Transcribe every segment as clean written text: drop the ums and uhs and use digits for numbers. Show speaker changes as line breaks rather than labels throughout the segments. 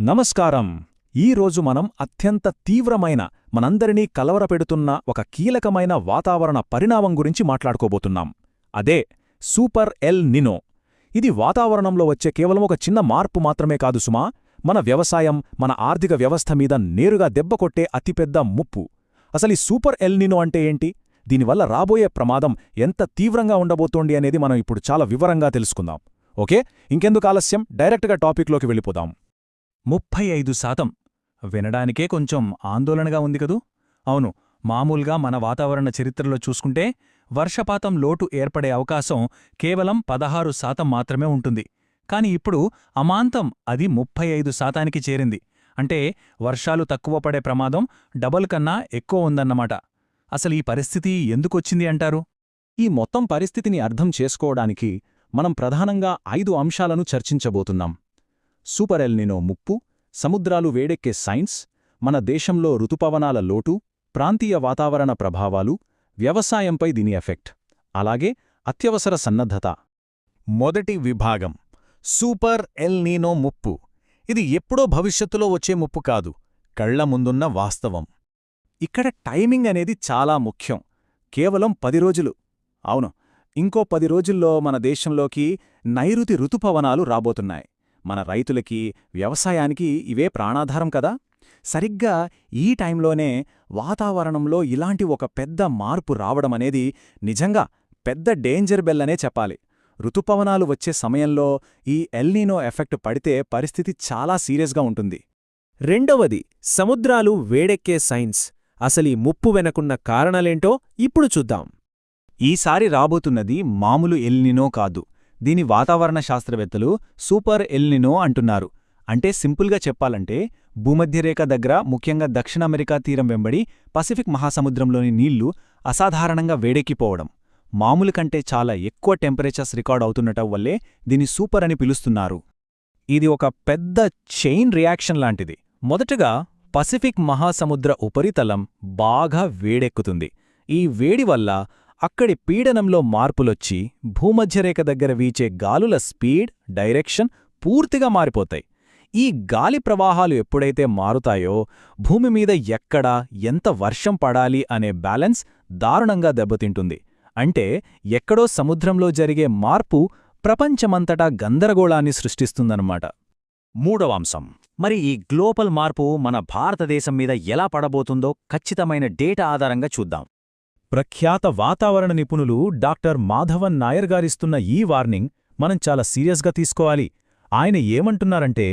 నమస్కారం. ఈరోజు మనం అత్యంత తీవ్రమైన, మనందరినీ కలవరపెడుతున్న ఒక కీలకమైన వాతావరణ పరిణామం గురించి మాట్లాడుకోబోతున్నాం. అదే సూపర్ ఎల్ నినో. ఇది వాతావరణంలో వచ్చే కేవలం ఒక చిన్న మార్పు మాత్రమే కాదు సుమా, మన వ్యవసాయం, మన ఆర్థిక వ్యవస్థ మీద నేరుగా దెబ్బకొట్టే అతిపెద్ద ముప్పు. అసలు ఈ సూపర్ ఎల్ నినో అంటే ఏంటి? దీనివల్ల రాబోయే ప్రమాదం ఎంత తీవ్రంగా ఉండబోతోంది అనేది మనం ఇప్పుడు చాలా వివరంగా తెలుసుకుందాం. ఓకే, ఇంకెందుకు ఆలస్యం, డైరెక్ట్గా టాపిక్లోకి వెళ్ళిపోదాం. 35%. వినడానికే కొంచెం ఆందోళనగా ఉంది కదూ? అవును, మామూలుగా మన వాతావరణ చరిత్రలో చూసుకుంటే వర్షపాతం లోటు ఏర్పడే అవకాశం కేవలం 16% మాత్రమే ఉంటుంది. కాని ఇప్పుడు అమాంతం అది 35%కి చేరింది. అంటే వర్షాలు తక్కువ పడే ప్రమాదం డబల్ కన్నా ఎక్కువ ఉందన్నమాట. అసలు ఈ పరిస్థితి ఎందుకొచ్చింది అంటారు?
ఈ మొత్తం పరిస్థితిని అర్థం చేసుకోవడానికి మనం ప్రధానంగా 5 అంశాలను చర్చించబోతున్నాం. సూపర్ ఎల్ నినో ముప్పు, సముద్రాలు వేడెక్కే సైన్స్, మన దేశంలో ఋతుపవనాల లోటు, ప్రాంతీయ వాతావరణ ప్రభావాలు, వ్యవసాయంపై దీని ఎఫెక్ట్, అలాగే అత్యవసర సన్నద్ధత.
మొదటి విభాగం, సూపర్ ఎల్ నినో ముప్పు. ఇది ఎప్పుడో భవిష్యత్తులో వచ్చే ముప్పు కాదు, కళ్ల ముందున్న వాస్తవం. ఇక్కడ టైమింగ్ అనేది చాలా ముఖ్యం. కేవలం 10 రోజులు. అవును, ఇంకో 10 రోజుల్లో మన దేశంలోకి నైరుతి ఋతుపవనాలు రాబోతున్నాయి. మన రైతులకి, వ్యవసాయానికి ఇవే ప్రాణాధారం కదా. సరిగ్గా ఈ టైంలోనే వాతావరణంలో ఇలాంటి ఒక పెద్ద మార్పు రావడమనేది నిజంగా పెద్ద డేంజర్ బెల్ అనే చెప్పాలి. ఋతుపవనాలు వచ్చే సమయంలో ఈ ఎల్ నినో ఎఫెక్ట్ పడితే పరిస్థితి చాలా సీరియస్గా ఉంటుంది.
రెండవది, సముద్రాలు వేడెక్కే సైన్స్. అసలీ ముప్పు వెనకున్న కారణాలేంటో ఇప్పుడు చూద్దాం.
ఈసారి రాబోతున్నది మామూలు ఎల్ నినో కాదు. దీని వాతావరణ శాస్త్రవేత్తలు సూపర్ ఎల్ నినో అంటున్నారు. అంటే సింపుల్గా చెప్పాలంటే, భూమధ్యరేఖ దగ్గర, ముఖ్యంగా దక్షిణ అమెరికా తీరం వెంబడి పసిఫిక్ మహాసముద్రంలోని నీళ్లు అసాధారణంగా వేడెక్కిపోవడం, మామూలు కంటే చాలా ఎక్కువ టెంపరేచర్స్ రికార్డ్ అవుతుండటం వల్లే దీని సూపర్ అని పిలుస్తున్నారు. ఇది ఒక పెద్ద చైన్ రియాక్షన్ లాంటిది. మొదటగా పసిఫిక్ మహాసముద్ర ఉపరితలం బాగా వేడెక్కుతుంది. ఈ వేడి వల్ల అక్కడి పీడనంలో మార్పులొచ్చి భూమధ్యరేఖ దగ్గర వీచే గాలుల స్పీడ్, డైరెక్షన్ పూర్తిగా మారిపోతాయి. ఈ గాలి ప్రవాహాలు ఎప్పుడైతే మారుతాయో భూమిమీద ఎక్కడ, ఎంత వర్షం పడాలి అనే బ్యాలెన్స్ దారుణంగా దెబ్బతింటుంది. అంటే ఎక్కడో సముద్రంలో జరిగే మార్పు ప్రపంచమంతటా గందరగోళాన్ని సృష్టిస్తుందన్నమాట.
మూడవ అంశం, మరి ఈ గ్లోబల్ మార్పు మన భారతదేశం మీద ఎలా పడబోతుందో ఖచ్చితమైన డేటా ఆధారంగా చూద్దాం.
ప్రఖ్యాత వాతావరణ నిపుణులు డాక్టర్ మాధవన్ నాయర్ గారిస్తున్న ఈ వార్నింగ్ మనం చాలా సీరియస్గా తీసుకోవాలి. ఆయన ఏమంటున్నారంటే,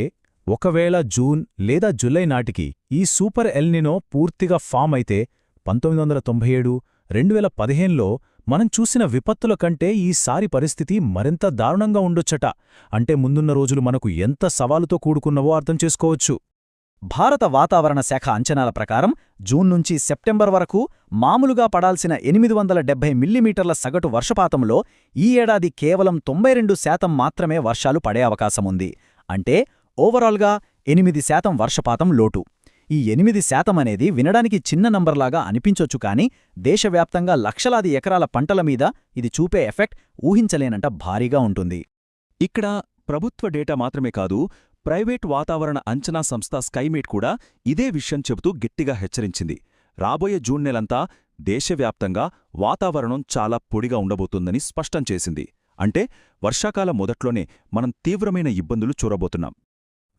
ఒకవేళ జూన్ లేదా జులై నాటికి ఈ సూపర్ ఎల్ నినో పూర్తిగా ఫామ్ అయితే 1997, 2015లో మనం చూసిన విపత్తుల కంటే ఈసారి పరిస్థితి మరింత దారుణంగా ఉండొచ్చట. అంటే ముందున్న రోజులు మనకు ఎంత సవాలుతో కూడుకున్నవో అర్థం చేసుకోవచ్చు.
భారత వాతావరణ శాఖ అంచనాల ప్రకారం జూన్ నుంచి సెప్టెంబర్ వరకు మామూలుగా పడాల్సిన 870 మిల్లీమీటర్ల సగటు వర్షపాతంలో ఈ ఏడాది కేవలం 92% మాత్రమే వర్షాలు పడే అవకాశముంది. అంటే ఓవరాల్గా 8% వర్షపాతం లోటు. ఈ 8% అనేది వినడానికి చిన్న నంబర్లాగా అనిపించొచ్చు, కానీ దేశవ్యాప్తంగా లక్షలాది ఎకరాల పంటల మీద ఇది చూపే ఎఫెక్ట్ ఊహించలేనంత భారీగా ఉంటుంది.
ఇక్కడ ప్రభుత్వ డేటా మాత్రమే కాదు, ప్రైవేట్ వాతావరణ అంచనా సంస్థ స్కైమేట్ కూడా ఇదే విషయం చెబుతూ గట్టిగా హెచ్చరించింది. రాబోయే జూన్ నెలంతా దేశవ్యాప్తంగా వాతావరణం చాలా పొడిగా ఉండబోతుందని స్పష్టం చేసింది. అంటే వర్షాకాల మొదట్లోనే మనం తీవ్రమైన ఇబ్బందులు చూడబోతున్నాం.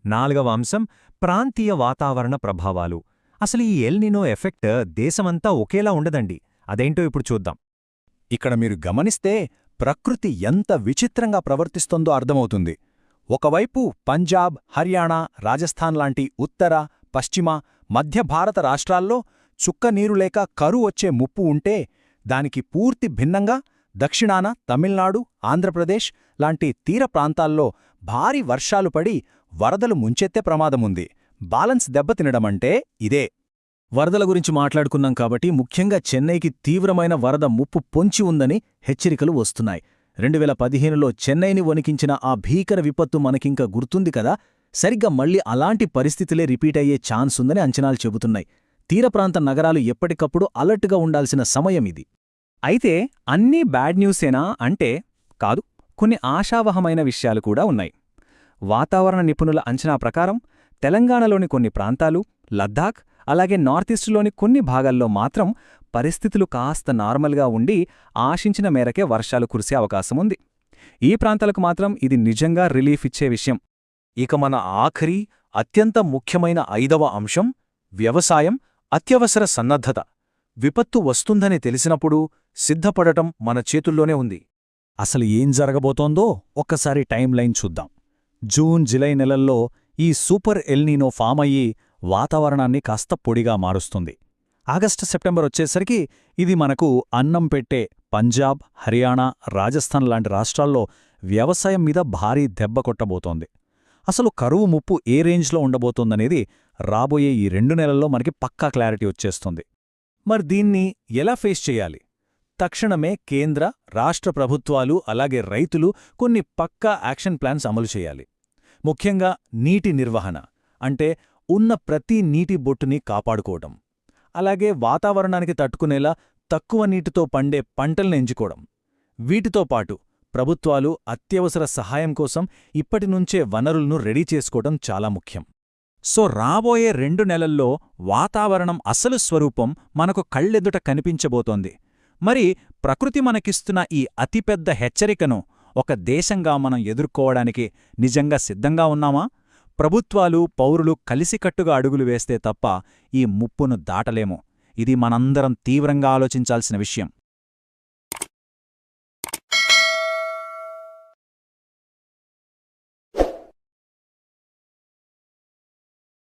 నాలుగవ అంశం, ప్రాంతీయ వాతావరణ ప్రభావాలు. అసలు ఈ ఎల్ నినో ఎఫెక్ట్ దేశమంతా ఒకేలా ఉండదండి. అదేంటో ఇప్పుడు చూద్దాం.
ఇక్కడ మీరు గమనిస్తే ప్రకృతి ఎంత విచిత్రంగా ప్రవర్తిస్తోందో అర్థమవుతుంది. ఒకవైపు పంజాబ్, హర్యానా, రాజస్థాన్ లాంటి ఉత్తర, పశ్చిమ, మధ్య భారత రాష్ట్రాల్లో చుక్కనీరు లేక కరువు వచ్చే ముప్పు ఉంటే, దానికి పూర్తి భిన్నంగా దక్షిణాన తమిళనాడు, ఆంధ్రప్రదేశ్ లాంటి తీర ప్రాంతాల్లో భారీ వర్షాలు పడి వరదలు ముంచెత్తే ప్రమాదముంది. బాలన్స్ దెబ్బతినడమంటే ఇదే.
వరదల గురించి మాట్లాడుకున్నాం కాబట్టి ముఖ్యంగా చెన్నైకి తీవ్రమైన వరద ముప్పు పొంచి ఉందని హెచ్చరికలు వస్తున్నాయి. 2015లో చెన్నైని వణికించిన ఆ భీకర విపత్తు మనకింక గుర్తుంది కదా. సరిగ్గా మళ్లీ అలాంటి పరిస్థితులే రిపీట్ అయ్యే ఛాన్స్ ఉందని అంచనాలు చెబుతున్నాయి. తీరప్రాంత నగరాలు ఎప్పటికప్పుడు అలర్ట్గా ఉండాల్సిన సమయం ఇది.
అయితే అన్నీ బ్యాడ్ న్యూసేనా అంటే కాదు, కొన్ని ఆశావహమైన విషయాలు కూడా ఉన్నాయి. వాతావరణ నిపుణుల అంచనా ప్రకారం
తెలంగాణలోని కొన్ని ప్రాంతాలు, లద్దాఖ్, అలాగే నార్తీస్టులోని కొన్ని భాగాల్లో మాత్రం పరిస్థితులు కాస్త నార్మల్గా ఉండి ఆశించిన మేరకే వర్షాలు కురిసే అవకాశముంది. ఈ ప్రాంతాలకు మాత్రం ఇది నిజంగా రిలీఫ్ ఇచ్చే విషయం.
ఇక మన ఆఖరి, అత్యంత ముఖ్యమైన 5వ అంశం వ్యవసాయం, అత్యవసర సన్నద్ధత. విపత్తు వస్తుందని తెలిసినప్పుడు సిద్ధపడటం మన చేతుల్లోనే ఉంది.
అసలు ఏం జరగబోతోందో ఒక్కసారి టైం లైన్ చూద్దాం. జూన్, జులై నెలల్లో ఈ సూపర్ ఎల్నీనో ఫామ్ అయ్యి వాతావరణాన్ని కాస్త పొడిగా మారుస్తుంది. ఆగస్టు, సెప్టెంబర్ వచ్చేసరికి ఇది మనకు అన్నం పెట్టే పంజాబ్, హర్యానా, రాజస్థాన్ లాంటి రాష్ట్రాల్లో వ్యవసాయం మీద భారీ దెబ్బ కొట్టబోతోంది. అసలు కరువు ముప్పు ఏ రేంజ్లో ఉండబోతోందనేది రాబోయే ఈ 2 నెలల్లో మనకి పక్కా క్లారిటీ వచ్చేస్తుంది. మరి దీన్ని ఎలా ఫేస్ చేయాలి? తక్షణమే కేంద్ర, రాష్ట్ర ప్రభుత్వాలు అలాగే రైతులు కొన్ని పక్కా యాక్షన్ ప్లాన్స్ అమలు చేయాలి. ముఖ్యంగా నీటి నిర్వహణ, అంటే ఉన్న ప్రతి నీటి బొట్టుని కాపాడుకోవడం. అలాగే వాతావరణానికి తట్టుకునేలా తక్కువ నీటితో పండే పంటల్ని ఎంచుకోవడం. వీటితో పాటు ప్రభుత్వాలు అత్యవసర సహాయం కోసం ఇప్పటినుంచే వనరులను రెడీ చేసుకోవడం చాలా ముఖ్యం.
సో రాబోయే 2 నెలల్లో వాతావరణం అసలు స్వరూపం మనకు కళ్ళెదుట కనిపించబోతోంది. మరి ప్రకృతి మనకిస్తున్న ఈ అతిపెద్ద హెచ్చరికను ఒక దేశంగా మనం ఎదుర్కోవడానికి నిజంగా సిద్ధంగా ఉన్నామా? ప్రభుత్వాలు, పౌరులు కలిసికట్టుగా అడుగులు వేస్తే తప్ప ఈ ముప్పును దాటలేము. ఇది మనందరం తీవ్రంగా ఆలోచించాల్సిన విషయం.